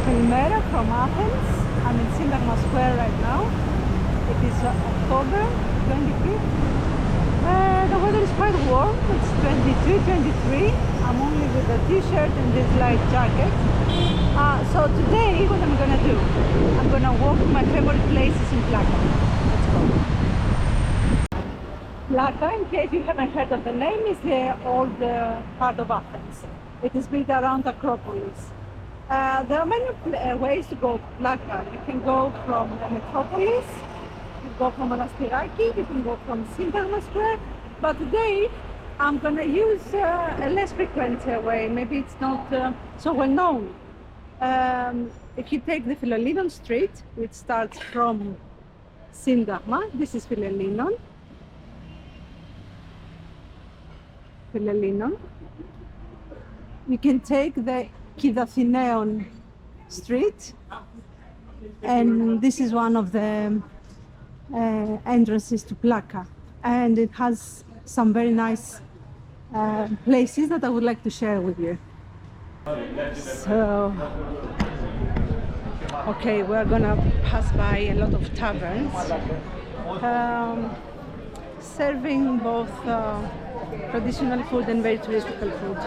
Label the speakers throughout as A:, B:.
A: Kalimera from Athens. I'm in Syntagma Square right now. It is October 25th. The weather is quite warm. It's 22, 23. I'm only with a t-shirt and this light jacket. So today, what I'm gonna do? I'm gonna walk to my favorite places in Plaka. Let's go. Plaka, in case you haven't heard of the name, is the old part of Athens. It is built around Acropolis. There are many ways to go to Plaka. You can go from the Acropolis, you can go from Anafiotika, you can go from Syntagma Square. But today I'm going to use a less frequent way. Maybe it's not so well known. If you take the Philhellenon Street, which starts from Syntagma, this is Philhellenon. You can take the Kafeneio street, and this is one of the entrances to Plaka, and it has some very nice places that I would like to share with you. So, okay, we're gonna pass by a lot of taverns serving both traditional food and very touristical food.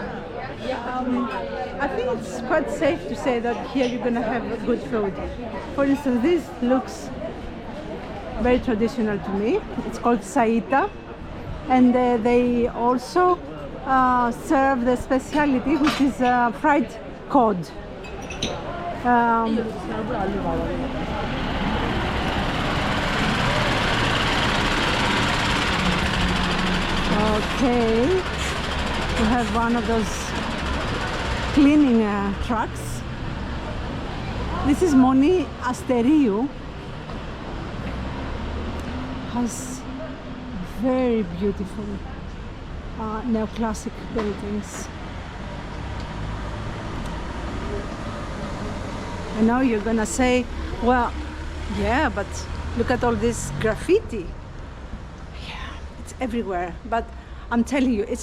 A: I think it's quite safe to say that here you're gonna have good food. For instance, this looks very traditional to me. It's called saita, and they also serve the specialty, which is fried cod. Okay, we have one of those cleaning trucks. This is Moni Asteriou. Has very beautiful neoclassic buildings. I know you're gonna say, well, yeah, but look at all this graffiti. Everywhere, but I'm telling you, it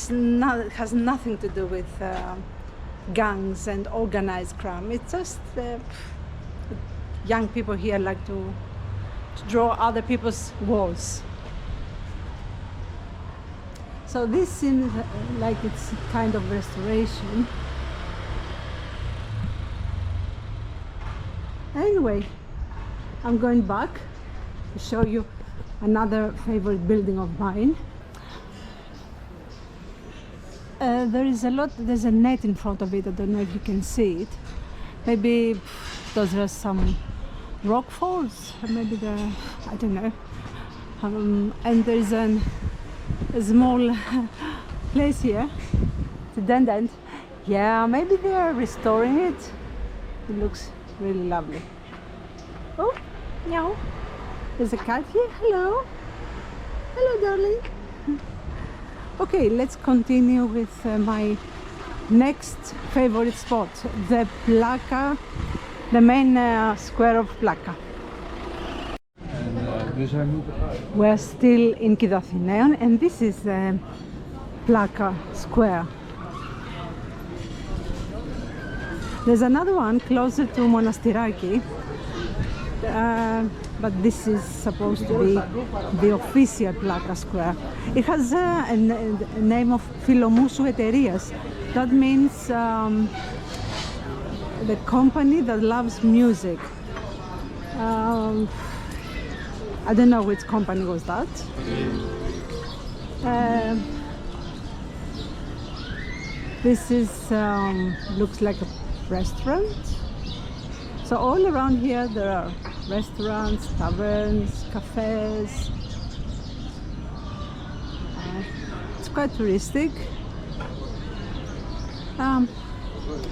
A: has nothing to do with gangs and organized crime. It's just young people here like to draw other people's walls. So this seems like it's kind of restoration. Anyway, I'm going back to show you another favorite building of mine. There's a net in front of it. I don't know if you can see it. Maybe there are some rock falls, maybe there, I don't know. And there's a small place here. It's a dead end. Yeah, maybe they are restoring it. It looks really lovely. Oh, meow. There's a cat here. Hello. Hello, darling. Okay, let's continue with my next favorite spot, the Plaka, the main square of Plaka. We're still in Kafeneio, and this is the Plaka Square. There's another one closer to Monastiraki. But this is supposed to be the official Plaka Square. It has a name of Philomoussou Eterias. That means the company that loves music. I don't know which company was that. This is looks like a restaurant. So all around here there are restaurants, taverns, cafes. It's quite touristic.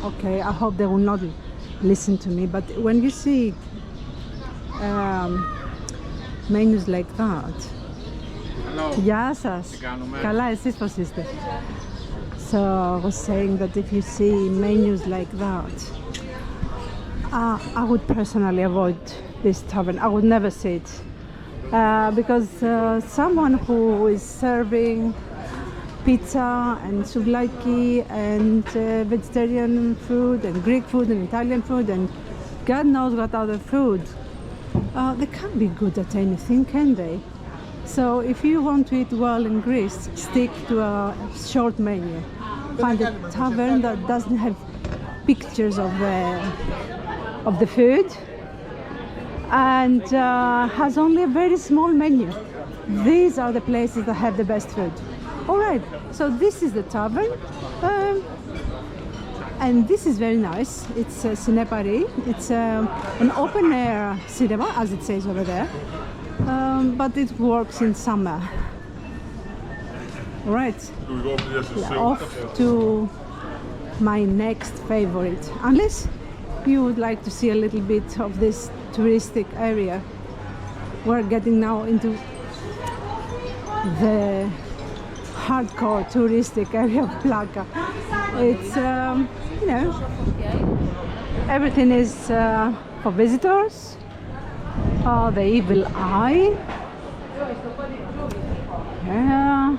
A: Okay, I hope they will not listen to me, but when you see menus like that.
B: Hello.
A: Γεια σας. Καλά, εσείς πώς είστε? So I was saying that if you see menus like that, I would personally avoid this tavern. I would never see it because someone who is serving pizza and souvlaki and vegetarian food and Greek food and Italian food and God knows what other food. They can't be good at anything, can they? So if you want to eat well in Greece, stick to a short menu. Find a tavern that doesn't have pictures of the food and has only a very small menu. These are the places that have the best food. All right, so this is the tavern, and this is very nice. It's Cinepari. It's an open air cinema, as it says over there, but it works in summer. All right, off to my next favorite, unless you would like to see a little bit of this touristic area. We're getting now into the hardcore touristic area of Plaka. It's you know, everything is for visitors. The evil eye. Yeah.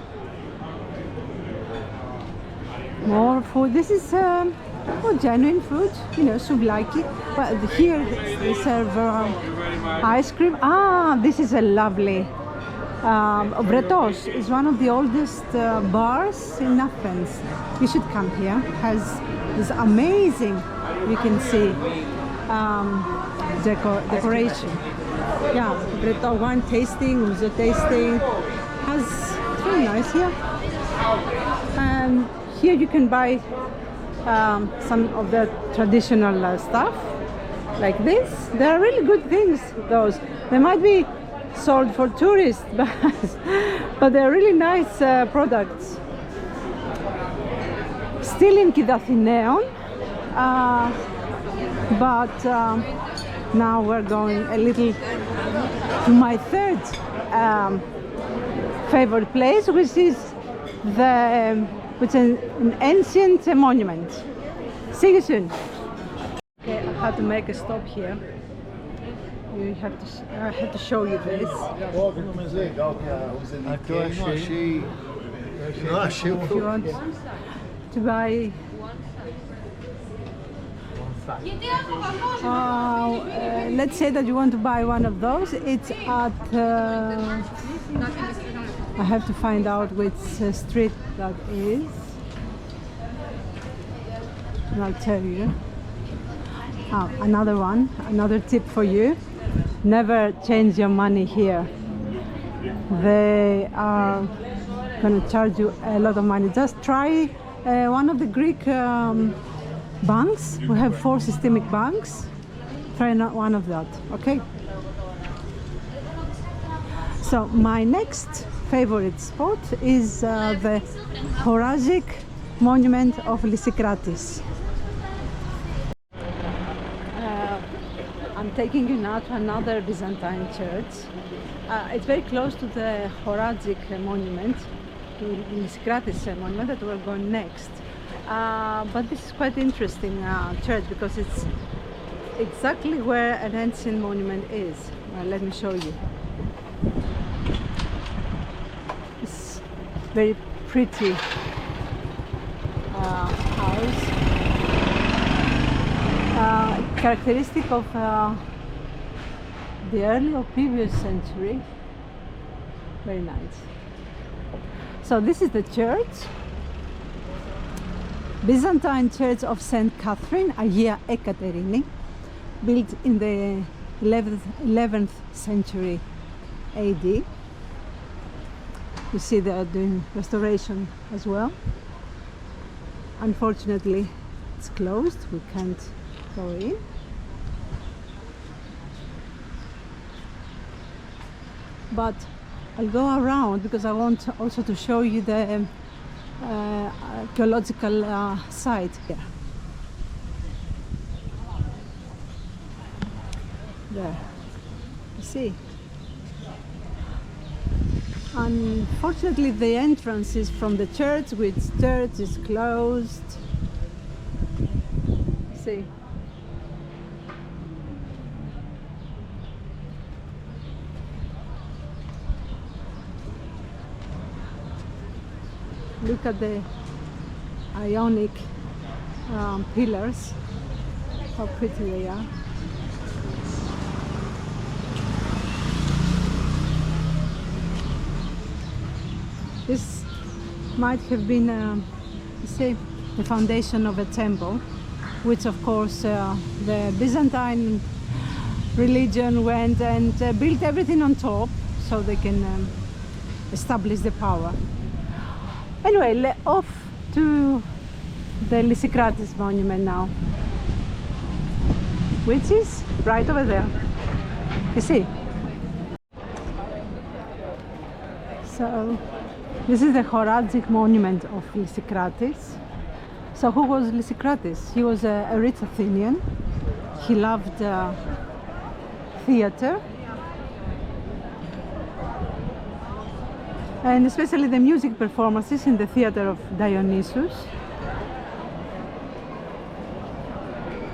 A: More food. This is more genuine food, you know, souvlaki. But here they serve ice cream. This is a lovely. Erechtheos is one of the oldest bars in Athens. You should come here. It has this amazing, you can see, decoration. Yeah, Erechtheos wine tasting, ouzo tasting. It's very nice here. And here you can buy some of the traditional stuff like this. They are really good things, those. They might be sold for tourists, but they're really nice products. Still in Kafeneio, but now we're going a little to my third favorite place, which is an ancient monument. See you soon. Okay, I had to make a stop here. I have to show you this. If you want to buy let's say that you want to buy one of those, it's at I have to find out which street that is, and I'll tell you. Another tip for you: never change your money here. They are going to charge you a lot of money. Just try one of the Greek banks. We have 4 systemic banks. Try one of that, okay? So my next favorite spot is the Horacic Monument of Lysikrates. I'm taking you now to another Byzantine church. It's very close to the Horacic Monument, to Lysikrates Monument that we're going next. But this is quite interesting church because it's exactly where an ancient monument is. Well, let me show you. It's very pretty house. Characteristic of the early or previous century. Very nice. So this is the church. Byzantine Church of Saint Catherine, Agia Ekaterini, built in the 11th century AD. You see they are doing restoration as well. Unfortunately, it's closed. We can't go in. But I'll go around because I want also to show you the archaeological site here. There, you see. Unfortunately, the entrance is from the church, which church is closed. See. Look at the Ionic pillars, how pretty they are. This might have been, say, the foundation of a temple, which of course the Byzantine religion went and built everything on top so they can establish the power. Anyway, off to the Lysikrates Monument now, which is right over there. You see? So this is the Horadzic monument of Lysikrates. So who was Lysikrates? He was a rich Athenian. He loved theater, and especially the music performances in the theater of Dionysus.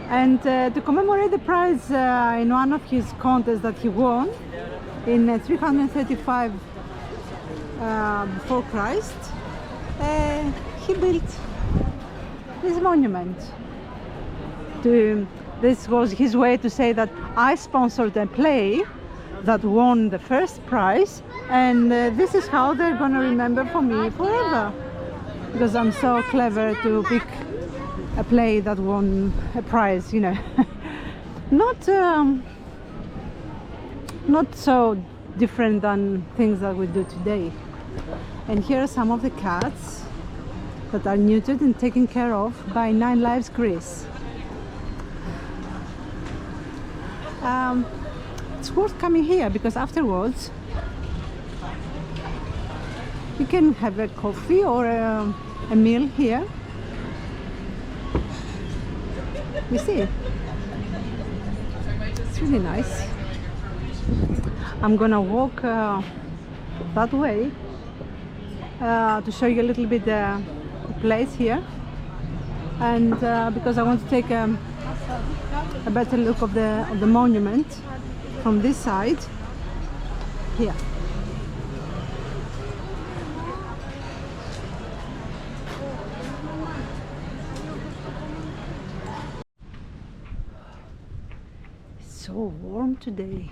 A: And to commemorate the prize in one of his contests that he won in 335 before Christ, he built this monument. This was his way to say that I sponsored a play that won the first prize, and this is how they're going to remember for me forever, because I'm so clever to pick a play that won a prize, you know. Not so different than things that we do today. And here are some of the cats that are neutered and taken care of by 9 Lives Greece. It's worth coming here because afterwards you can have a coffee or a meal here. You see, it's really nice. I'm gonna walk that way to show you a little bit the place here, and because I want to take a better look of the monument from this side here. It's so warm today.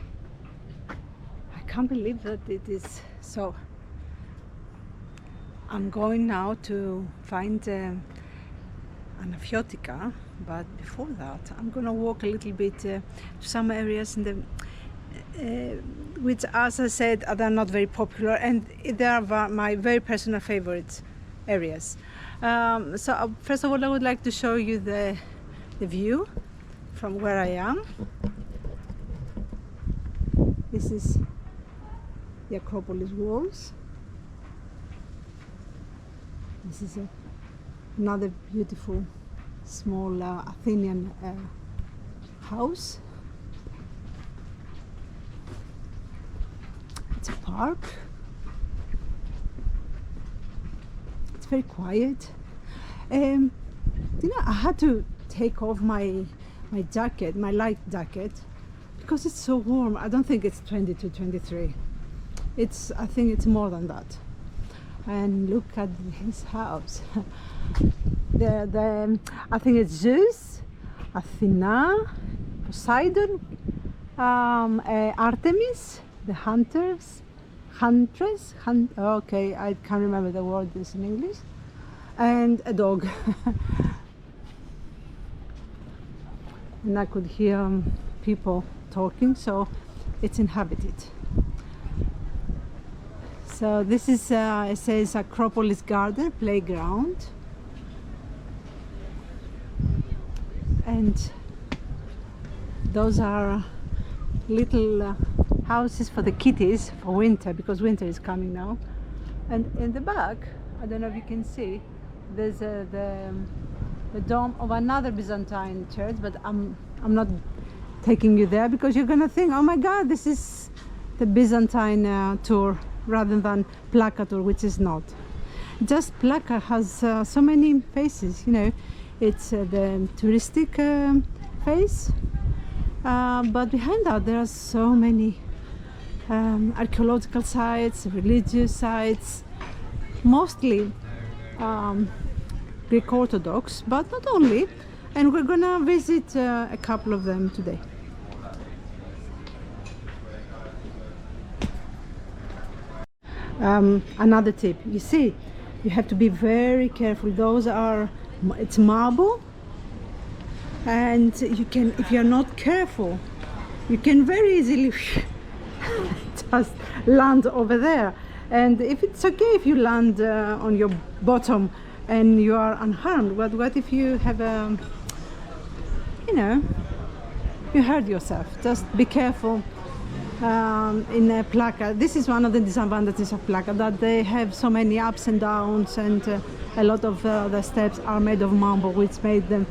A: I can't believe that it is so. I'm going now to find Anafiotika, but before that I'm gonna walk a little bit to some areas in the which, as I said, are not very popular, and they are my very personal favorite areas. So first of all, I would like to show you the view from where I am. This is the Acropolis walls. This is another beautiful small Athenian house. It's a park. It's very quiet. You know, I had to take off my jacket, my light jacket, because it's so warm. I don't think it's 22, 23. I think it's more than that. And look at his house. I think it's Zeus, Athena, Poseidon, Artemis, the huntress. Okay, I can't remember the word is in English, and a dog. And I could hear people talking, so it's inhabited. So this is, it says Acropolis Garden, playground. And those are little houses for the kitties for winter, because winter is coming now. And in the back, I don't know if you can see, there's the dome of another Byzantine church, but I'm not taking you there because you're gonna think, oh my God, this is the Byzantine tour rather than Plaka tour, which is not. Just Plaka has so many faces, you know. It's the touristic face, but behind that there are so many archaeological sites, religious sites, mostly Greek Orthodox, but not only, and we're gonna visit a couple of them today. Another tip, you see, you have to be very careful. Those are, it's marble, and you can, if you're not careful, you can very easily just land over there. And if it's okay if you land on your bottom and you are unharmed, but what if you have a, you know, you hurt yourself? Just be careful. In Plaka, this is one of the disadvantages of Plaka, that they have so many ups and downs, and a lot of the steps are made of marble, which made them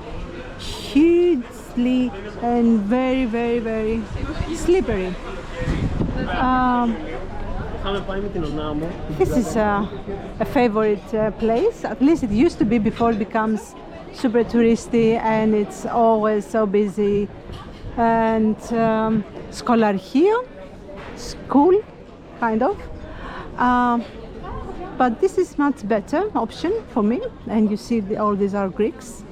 A: hugely and very, very, very slippery. This is a favorite place, at least it used to be before it becomes super touristy, and it's always so busy. And Scholarchio, school, kind of. But this is much better option for me. And you see all these are Greeks.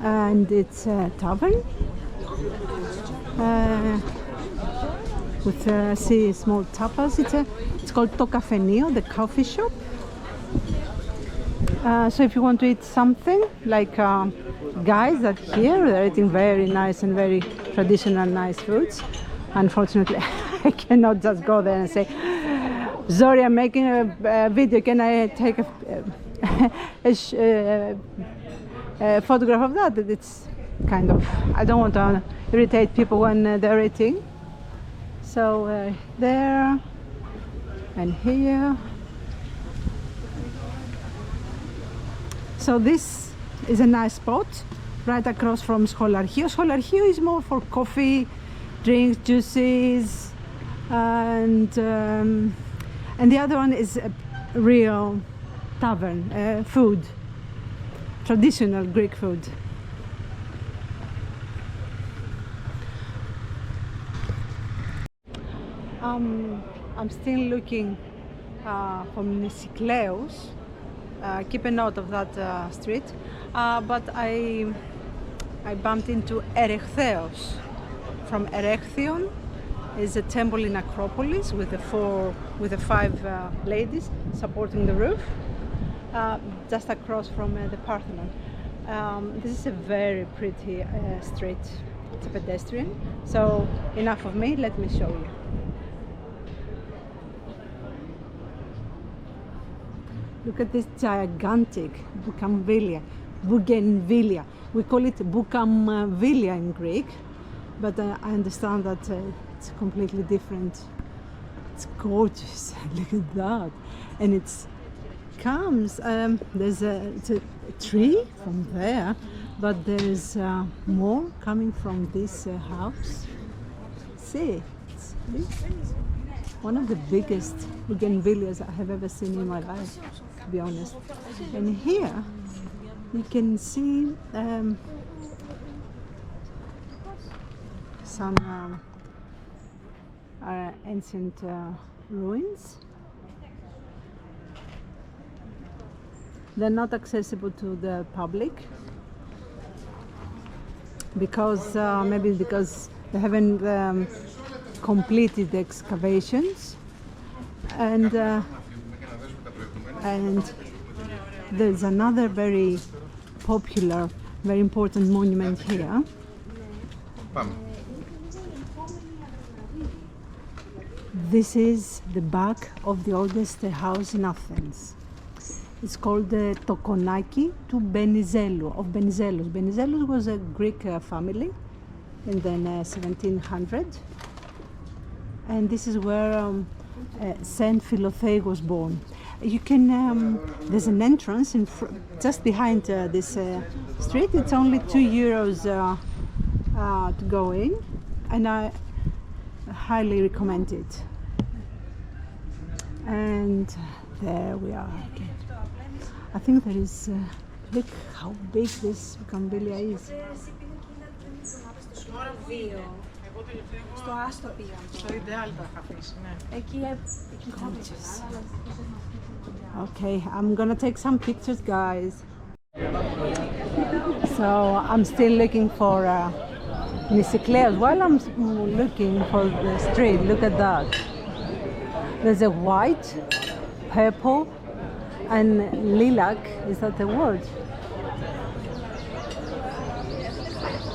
A: And it's a tavern. With see small tapas. It's called to Kafeneio, the coffee shop. So if you want to eat something, like guys that here, they're eating very nice and very traditional nice foods. Unfortunately, I cannot just go there and say, sorry, I'm making a video, can I take a photograph of that? It's kind of, I don't want to irritate people when they're eating. So there and here. So this is a nice spot right across from Scholarchio. Scholarchio is more for coffee, drinks, juices, and the other one is a real tavern, food, traditional Greek food. I'm still looking for Lysikrates. Keep a note of that street, but I bumped into Erechtheos. From Erechtheon is a temple in Acropolis with the five ladies supporting the roof, just across from the Parthenon. This is a very pretty street. It's a pedestrian, so enough of me, let me show you. Look at this gigantic Bougainvillea. We call it Bougainvillea in Greek, but I understand that it's completely different. It's gorgeous. Look at that. And it's comes, there's it's a tree from there, but there's more coming from this house. See, it's one of the biggest Bougainvilleas I have ever seen in my life, to be honest. And here you can see some ancient ruins. They're not accessible to the public because maybe because they haven't completed the excavations, and there's another very popular, very important monument here. This is the back of the oldest house in Athens. It's called the Tokonaki to Benizelou, of Benizelos. Benizelos was a Greek family in the 1700s. And this is where Saint Philothei was born. You can, there's an entrance just behind this street. It's only €2 to go in, and I highly recommend it. And there we are again. I think there is, look how big this Bougainvillea is.
B: Στο άστο πήγαν. Στο ιδεάλ τα είχα αφήσει, ναι. Εκεί θα βρεις.
A: Okay, I'm gonna take some pictures, guys. So I'm still looking for Lysikrates. While I'm looking for the street, look at that. There's a white purple and lilac. Is that the word?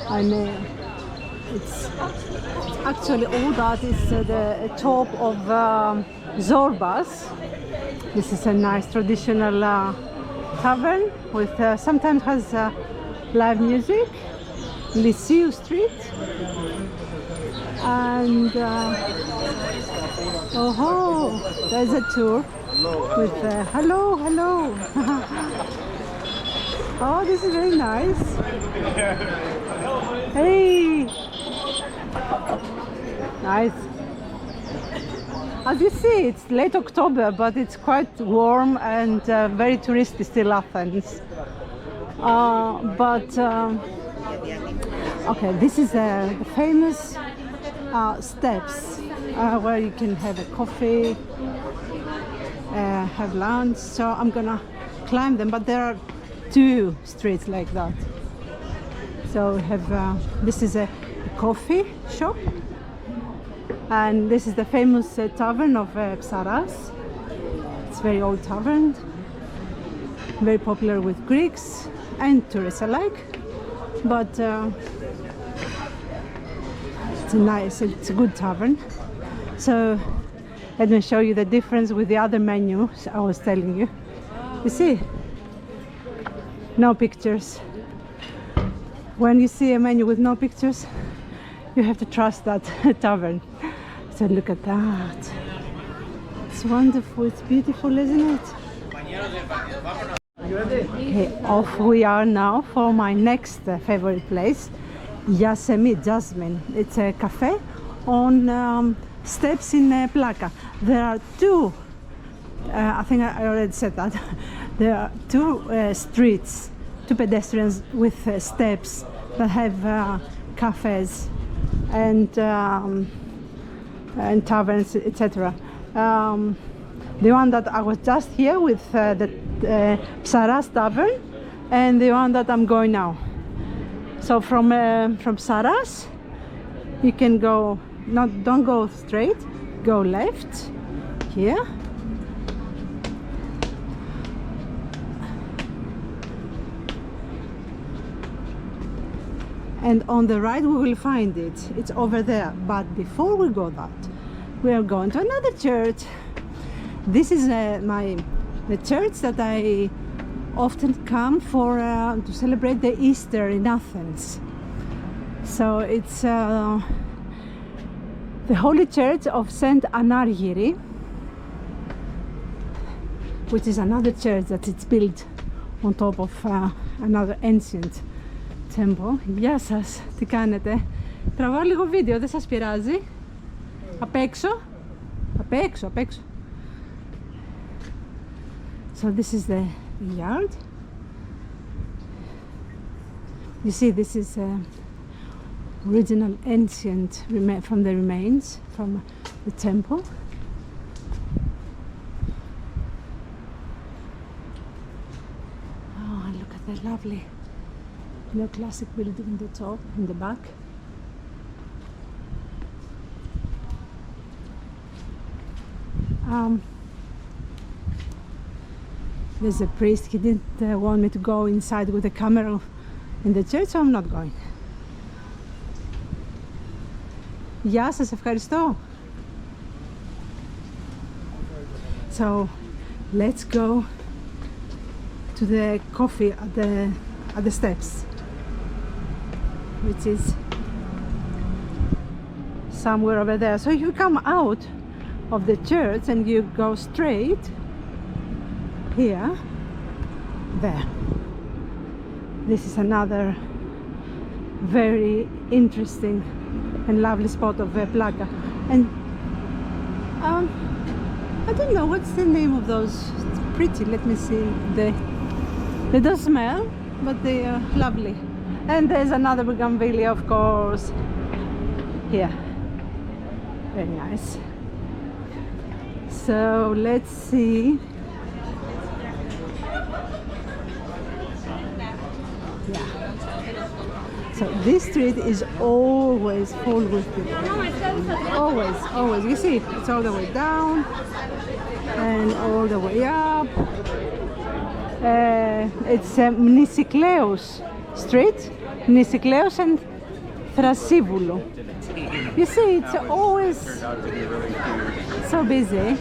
A: And it's actually all that is the top of Zorbas. This is a nice traditional tavern with sometimes has live music. Lysiu Street. And oh, there's a tour with hello. Oh, this is very nice. Hey, nice. As you see, it's late October, but it's quite warm and very touristy still, Athens. Okay, this is the famous steps where you can have a coffee, have lunch. So I'm gonna climb them, but there are 2 streets like that. So we have this is a coffee shop, and this is the famous tavern of Psarras. It's a very old tavern, very popular with Greeks and tourists alike. But it's a good tavern. So let me show you the difference with the other menus I was telling you. You see, no pictures. When you see a menu with no pictures, you have to trust that tavern. So look at that. It's wonderful, it's beautiful, isn't it? Okay, off we are now for my next favorite place, Jasmine. It's a cafe on steps in Plaka. There are 2, I think I already said that. There are 2 streets, 2 pedestrians with steps that have cafes and taverns, etc. The one that I was just here with the Psarras Tavern, and the one that I'm going now. So from Psarras, you can go, don't go straight, go left here. And on the right we will find it. It's over there. But before we go that, we are going to another church. This is the church that I often come for to celebrate the Easter in Athens. So it's the Holy Church of Saint Anargyroi, which is another church that it's built on top of another ancient temple. Γεια σας, τι κάνετε? Τραβάω λίγο βίντεο, δεν σας πειράζει? Απ' έξω? Απ' έξω. So this is the yard. You see, this is original ancient from the remains from the temple. Oh, look at that lovely neoclassic building in the top, in the back. There's a priest. He didn't want me to go inside with a camera in the church, so I'm not going. Γεια σας, ευχαριστώ. So let's go to the coffee at the steps, which is somewhere over there. So you come out of the church and you go straight here, there. This is another very interesting and lovely spot of Plaka. And I don't know what's the name of those. It's pretty. Let me see. They don't smell, but they are lovely. And there's another Bougainvillea, of course, here. Very nice. So let's see. Yeah. So this street is always full with people. Always. You see, it's all the way down. and all the way up. It's Mnisikleos Street, Mnisikleos and Thrasivoulo. You see, it's always so busy.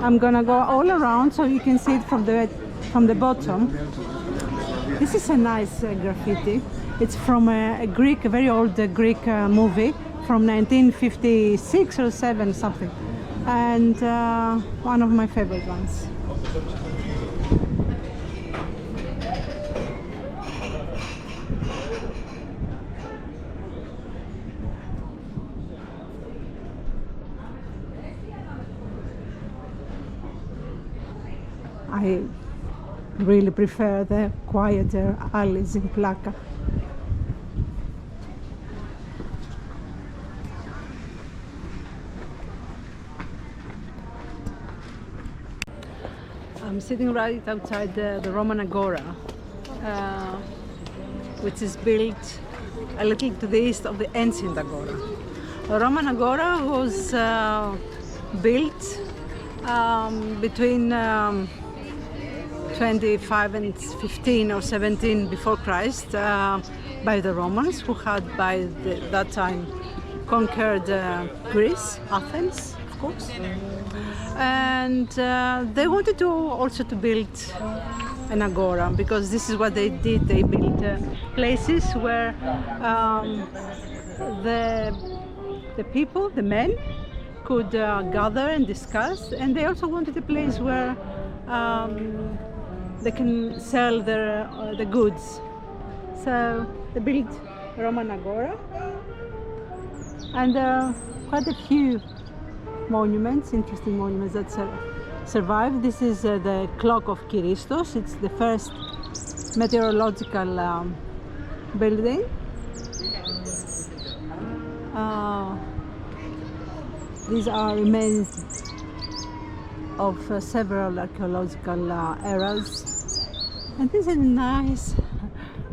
A: I'm gonna go all around so you can see it from the bottom. This is a nice graffiti. It's from a very old Greek movie from 1956 or 7 something, and one of my favorite ones. I really prefer the quieter alleys in Plaka. I'm sitting right outside the Roman Agora, which is built a little to the east of the ancient Agora. The Roman Agora was built between 25 and 15 or 17 before Christ by the Romans, who had by that time conquered Greece, Athens, of course. And they wanted to also to build an agora, because this is what they did. They built places where the people, the men, could gather and discuss, and they also wanted a place where they can sell the goods. So they built Roman Agora, and quite a few monuments, interesting monuments that survive. This is the clock of Kiristos. It's the first meteorological building. These are remains of several archaeological eras. And there's a nice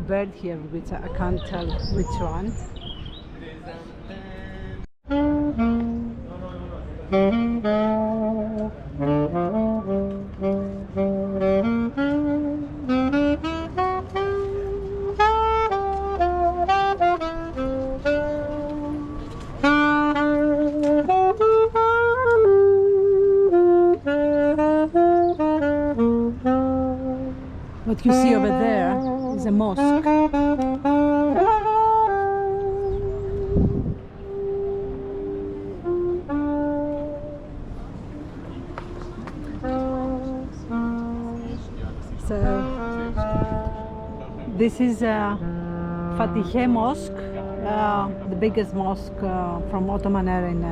A: bird here, which I can't tell which one. What you see over there is a mosque. So this is Fatih Mosque, the biggest mosque from Ottoman era in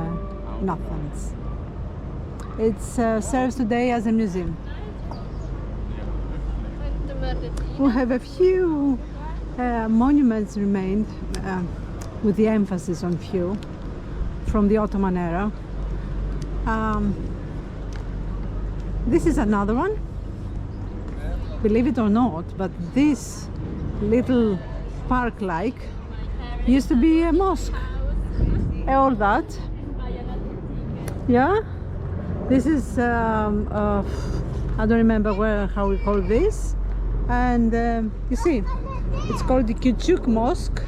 A: Athens. It serves today as a museum. We have a few monuments remained, with the emphasis on few, from the Ottoman era. This is another one, believe it or not, but this little park-like used to be a mosque. All that, yeah. This is I don't remember how we call this. And you see, it's called the Kucuk Mosque,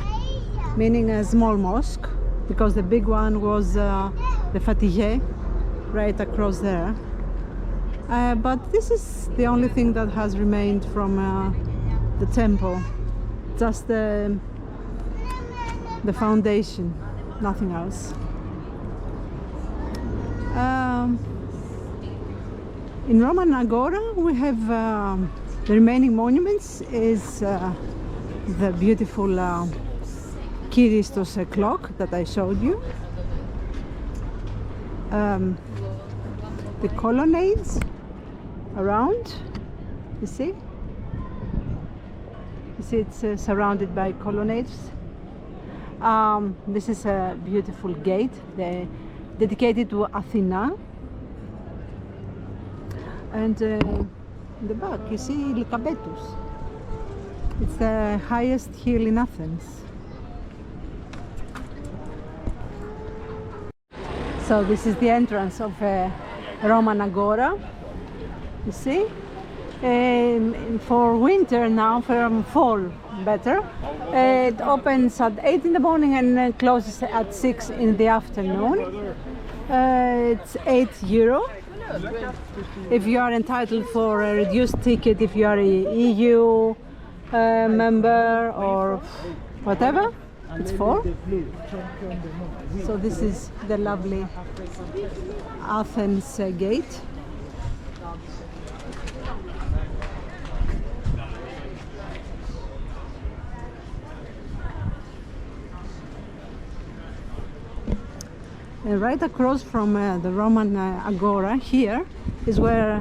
A: meaning a small mosque, because the big one was the Fatih, right across there. But this is the only thing that has remained from the temple, just the foundation, nothing else. In Roman Agora we have the remaining monuments is the beautiful Kiristos clock that I showed you. The colonnades around, you see? You see it's surrounded by colonnades. This is a beautiful gate dedicated to Athena. And in the back you see Lysikrates. It's the highest hill in Athens. So this is the entrance of Roman Agora, you see. For winter now, from fall better, it opens at 8 in the morning and closes at 6 in the afternoon. It's €8 if you are entitled for a reduced ticket, if you are a EU member or whatever. It's 4. So this is the lovely Athens gate. Right across from the Roman Agora here is where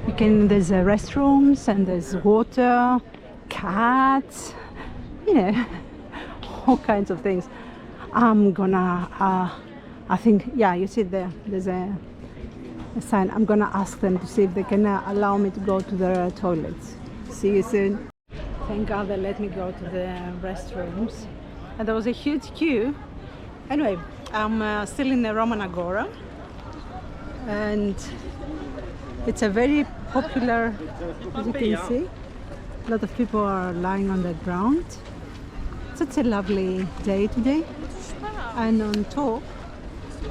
A: you can, there's restrooms and there's water, cats, you know, all kinds of things. I'm gonna, I think, yeah, you see there, there's a sign. I'm gonna ask them to see if they can allow me to go to their toilets. See you soon. Thank God they let me go to the restrooms. And there was a huge queue. Anyway, I'm still in the Roman Agora, and it's a very popular, as you can see, a lot of people are lying on the ground. Such a lovely day today. And on top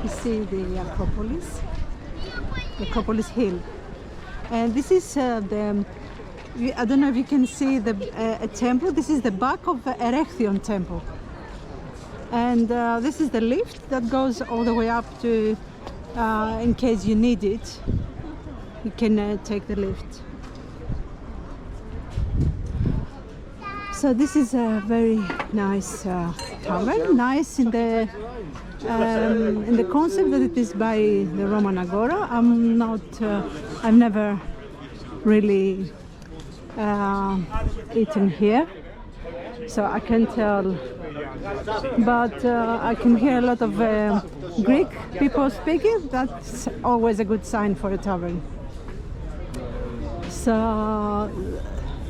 A: you see the Acropolis hill, and this is the, I don't know if you can see the a temple. This is the back of the Erechtheos temple. And this is the lift that goes all the way up to, in case you need it, you can take the lift. So this is a very nice tavern, nice in the concept that it is by the Roman Agora. I've never really eaten here, so I can't tell. But I can hear a lot of Greek people speaking. That's always a good sign for a tavern. So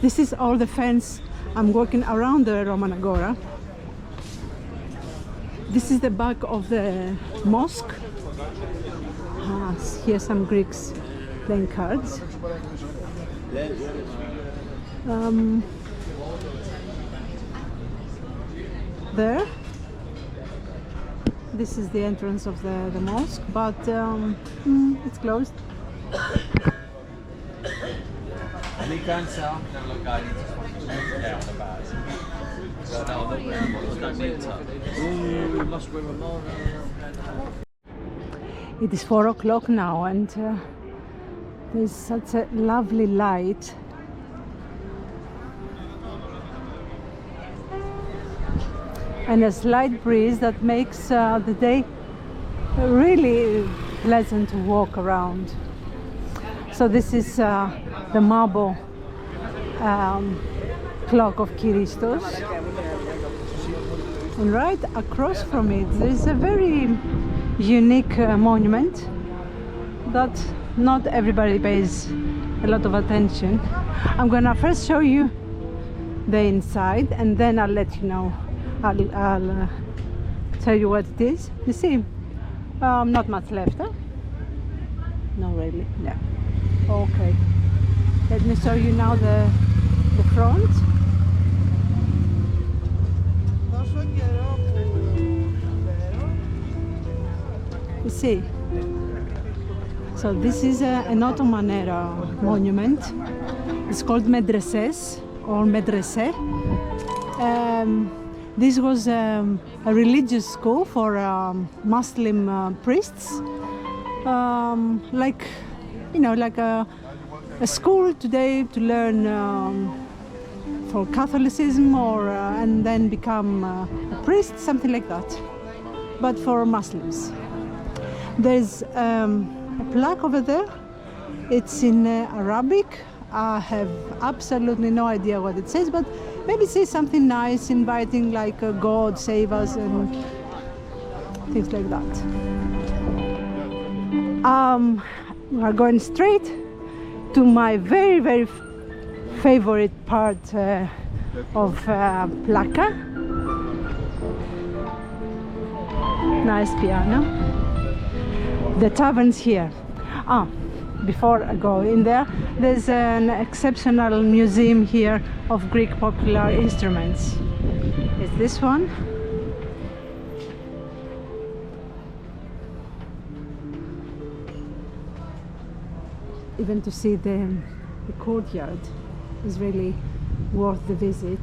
A: this is all the fence. I'm walking around the Roman Agora. This is the back of the mosque. Here some Greeks playing cards. There, this is the entrance of the mosque, but it's closed. It is 4 o'clock now, and there's such a lovely light. And a slight breeze that makes the day really pleasant to walk around. So this is the marble clock of Christos, and right across from it there is a very unique monument that not everybody pays a lot of attention. I'm gonna first show you the inside, and then I'll let you know. I'll tell you what it is. You see, not much left, huh? No, really, no. Okay, let me show you now the front. You see, so this is an Ottoman era monument. It's called Medreses or Medrese. This was a religious school for Muslim priests, like, you know, like a school today to learn for Catholicism, or and then become a priest, something like that, but for Muslims. There's a plaque over there. It's in Arabic. I have absolutely no idea what it says, but maybe say something nice, inviting, like God save us and things like that. We are going straight to my very, very favorite part of Plaka. Nice piano. the taverns here. Before I go in there, there's an exceptional museum here of Greek popular instruments. It's this one. Even to see the courtyard is really worth the visit.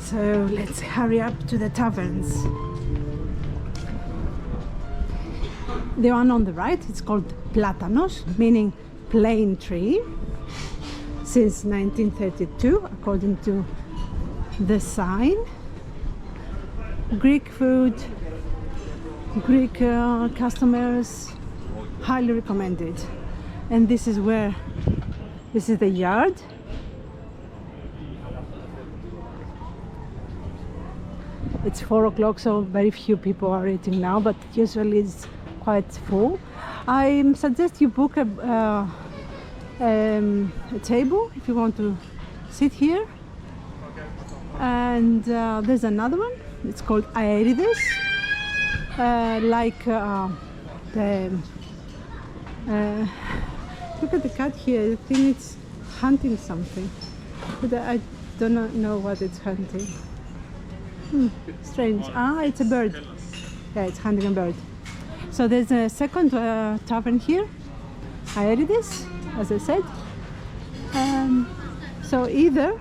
A: So let's hurry up to the taverns. The one on the right, it's called Platanos, meaning plane tree, since 1932, according to the sign. Greek food, Greek customers, highly recommended. And this is the yard. It's 4 o'clock, so very few people are eating now, but usually it's quite full. I suggest you book a table if you want to sit here. And there's another one. It's called Aerides. Look at the cat here. I think it's hunting something, but I do not know what it's hunting. Strange. It's a bird. Yeah, it's hunting a bird. So there's a second tavern here, Aerides, as I said. So either,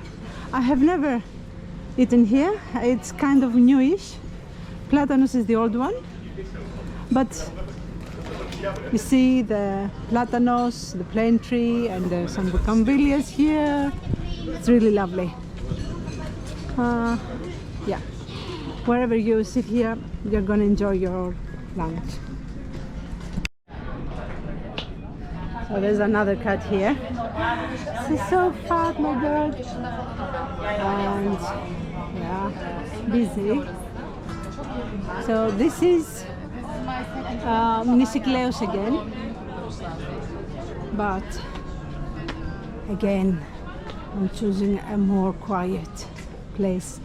A: I have never eaten here. It's kind of newish. Platanos is the old one, but you see the Platanos, the plane tree, and there's some Bougainvilleas here. It's really lovely. Yeah, wherever you sit here, you're gonna enjoy your lunch. So there's another cat here. She's so fat, my girl. And yeah, busy. So this is Lysikrates again, but again I'm choosing a more quiet place.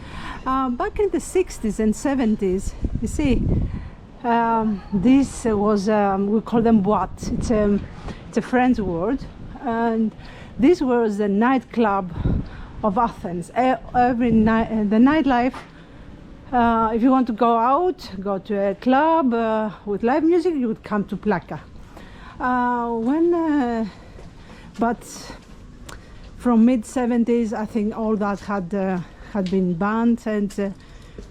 A: Back in the 60s and 70s, you see, this was we call them boîtes. It's a French word, and this was the nightclub of Athens. Every night, the nightlife. If you want to go out, go to a club with live music, you would come to Plaka. But from mid-70s, I think all that had been banned, and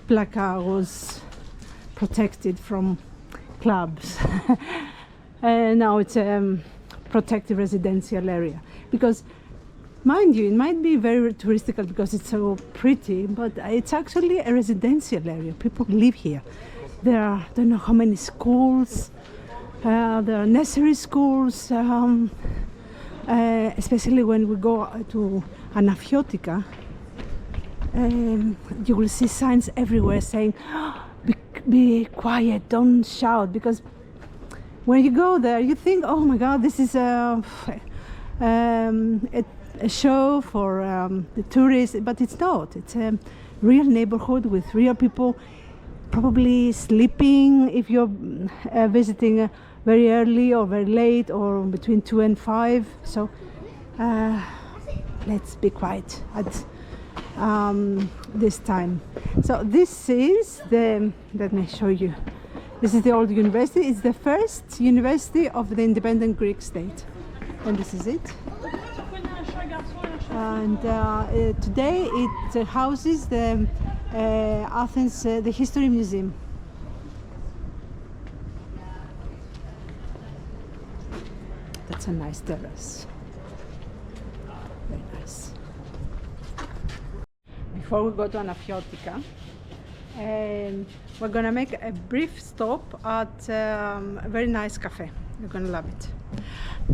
A: Plaka was protected from clubs. And now it's a protected residential area. Because, mind you, it might be very touristical because it's so pretty, but it's actually a residential area. People live here. There are, I don't know how many schools. There are nursery schools, especially when we go to Anafiotika. You will see signs everywhere saying, be quiet, don't shout, because when you go there, you think, oh my God, this is a show for the tourists, but it's not. It's a real neighborhood with real people, probably sleeping if you're visiting very early or very late or between 2 and 5. So let's be quiet at this time. So this is let me show you. This is the old university. It's the first university of the independent Greek state, and this is it. And today it houses the Athens, the History Museum. That's a nice terrace. Very nice. Before we go to Anafiotika, we're gonna make a brief stop at a very nice cafe. You're gonna love it.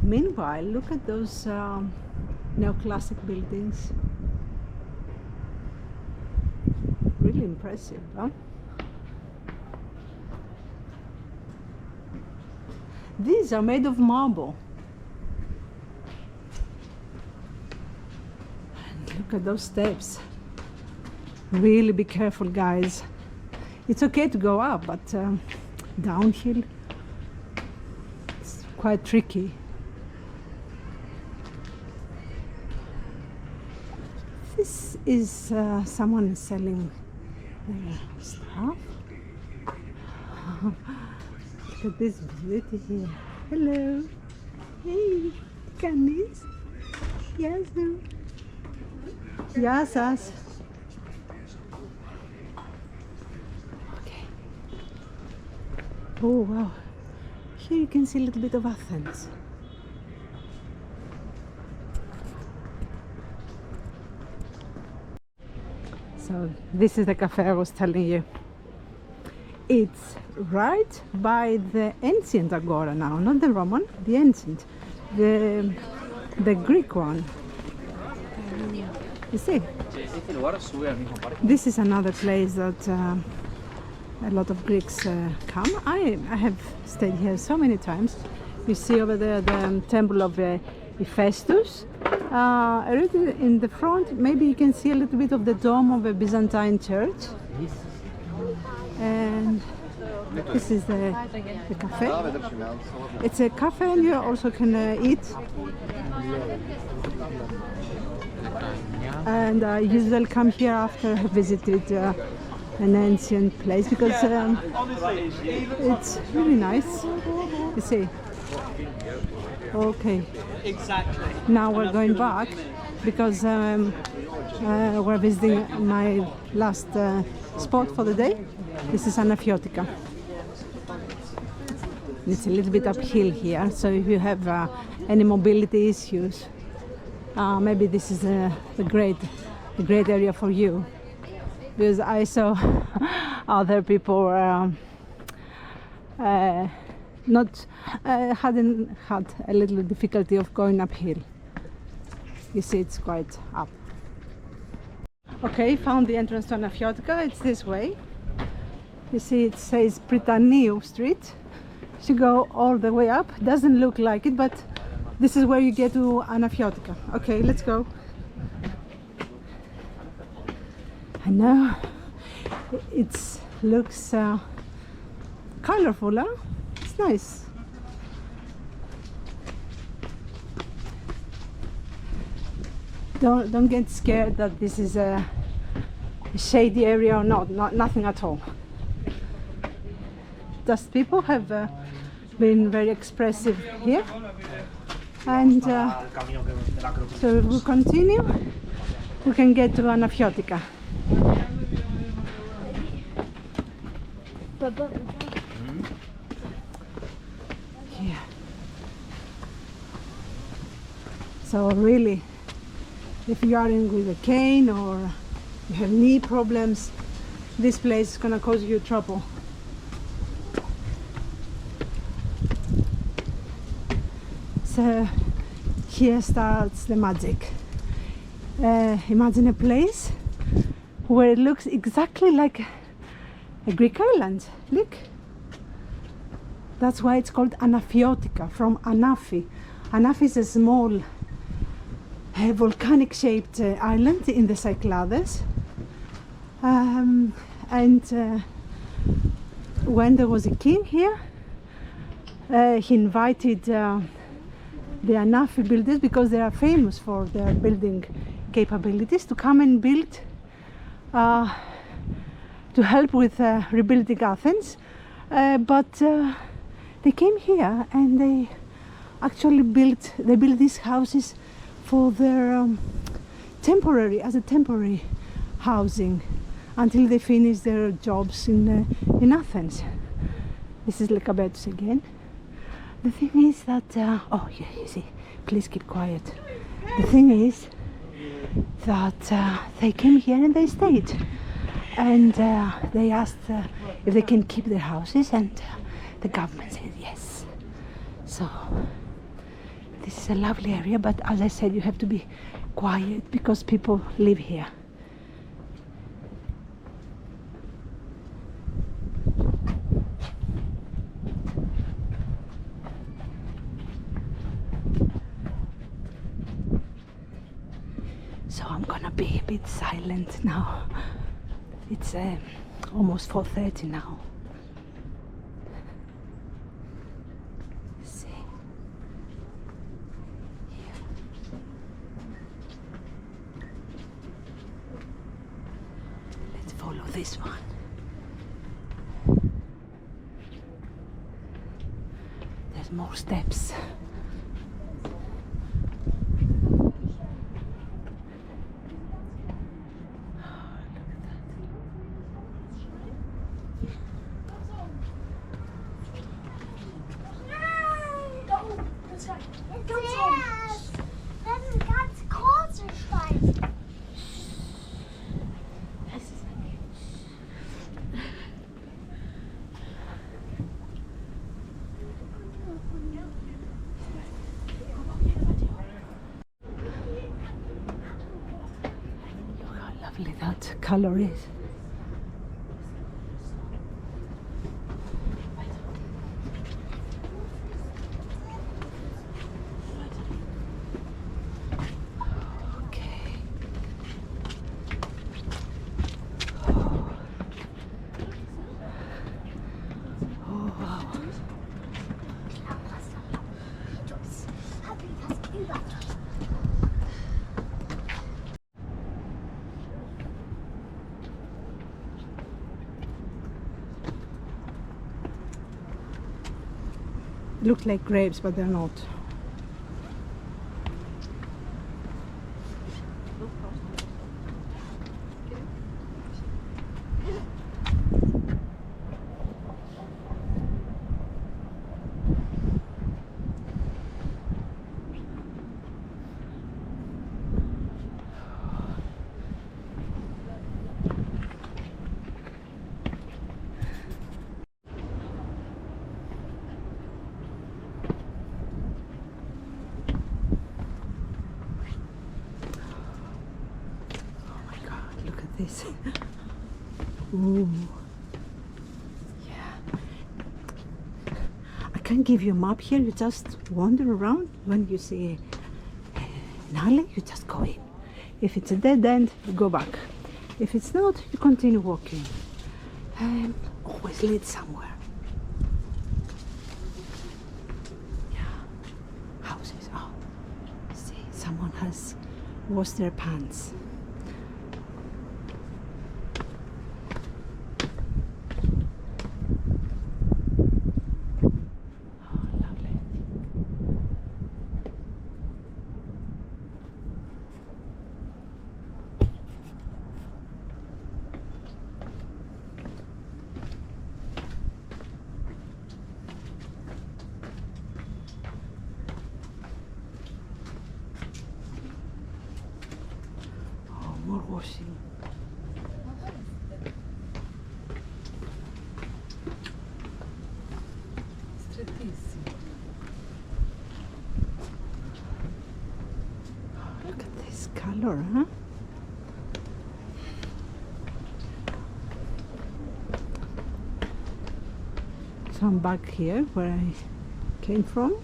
A: Meanwhile, look at those neoclassic buildings. Really impressive, huh? These are made of marble. And look at those steps. Really be careful, guys. It's okay to go up, but downhill, it's quite tricky. This is someone selling their stuff. Look at this beauty here. Hello. Hey, Canis. Yes, no. Yes, us. Okay. Oh, wow. Here you can see a little bit of Athens. So this is the cafe I was telling you. It's right by the ancient Agora now, not the Roman, the ancient, the Greek one. You see? This is another place that a lot of Greeks come. I have stayed here so many times. You see over there the temple of Hephaestus. In the front, maybe you can see a little bit of the dome of a Byzantine church. And this is the cafe. It's a cafe and you also can eat. And I usually come here after I visited an ancient place because it's really nice. You see. Okay. Exactly. Now we're going back because we're visiting my last spot for the day. This is Anafiotika. It's a little bit uphill here, so if you have any mobility issues, maybe this is a great area for you. Because I saw other people hadn't had a little difficulty of going uphill. You see, it's quite up. Okay, found the entrance to Anafiotika. It's this way. You see, it says Platanos Street. You go all the way up. Doesn't look like it, but this is where you get to Anafiotika. Okay, let's go. I know it looks colorful, huh? It's nice. Don't get scared that this is a shady area or not. Nothing at all. Just people have been very expressive here, and so if we continue, we can get to Anafiotika. Yeah. So really, if you are in with a cane or you have knee problems, this place is gonna cause you trouble. So here starts the magic. Imagine a place where it looks exactly like a Greek island. Look, that's why it's called Anafiotika, from Anafi. Anafi is a small volcanic shaped island in the Cyclades, and when there was a king here, he invited the Anafi builders, because they are famous for their building capabilities, to come and build to help with rebuilding Athens, but they came here and they actually built these houses for their temporary housing until they finish their jobs in Athens. This is Lysikrates again. The thing is that oh yeah, you see, please keep quiet. The thing is that they came here and they stayed, and they asked if they can keep their houses, and the government said yes. So this is a lovely area, but as I said, you have to be quiet because people live here. So I'm gonna be a bit silent now It's almost 4:30 now. See. Here. Let's follow this one. There's more steps. That color is. Okay. Oh wow. Look like grapes, but they're not. This. Ooh. Yeah. I can't give you a map here. You just wander around. When you see an alley, you just go in. If it's a dead end, you go back. If it's not, you continue walking. Always lead somewhere. Yeah. Houses. Oh, see, someone has washed their pants. More washing. Look at this color, huh? So I'm back here where I came from.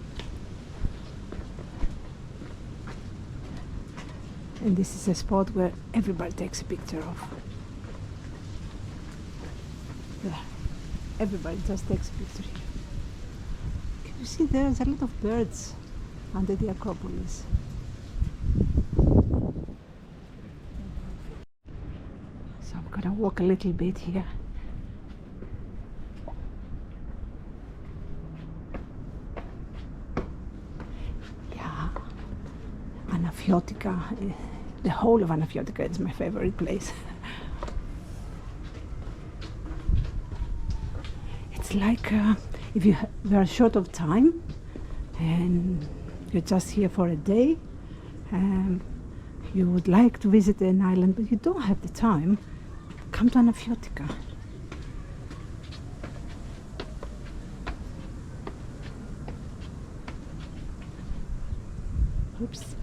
A: And this is a spot where everybody takes a picture of. There. Everybody just takes a picture here. Can you see there's a lot of birds under the Acropolis? So I'm gonna walk a little bit here. Yeah, Anafiotika. The whole of Anafiotika is my favorite place. It's like if you are short of time and you're just here for a day, you would like to visit an island but you don't have the time, come to Anafiotika. Oops.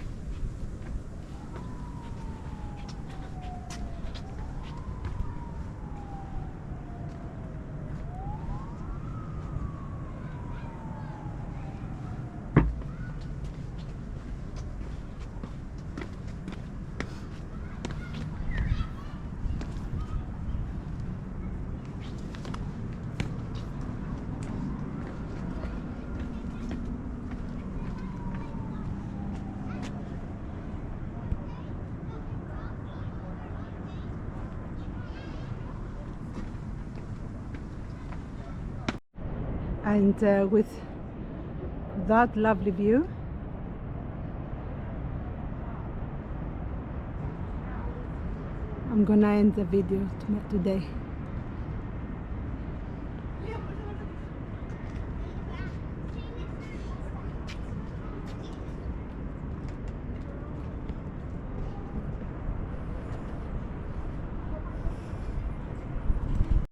A: And with that lovely view, I'm gonna end the video today.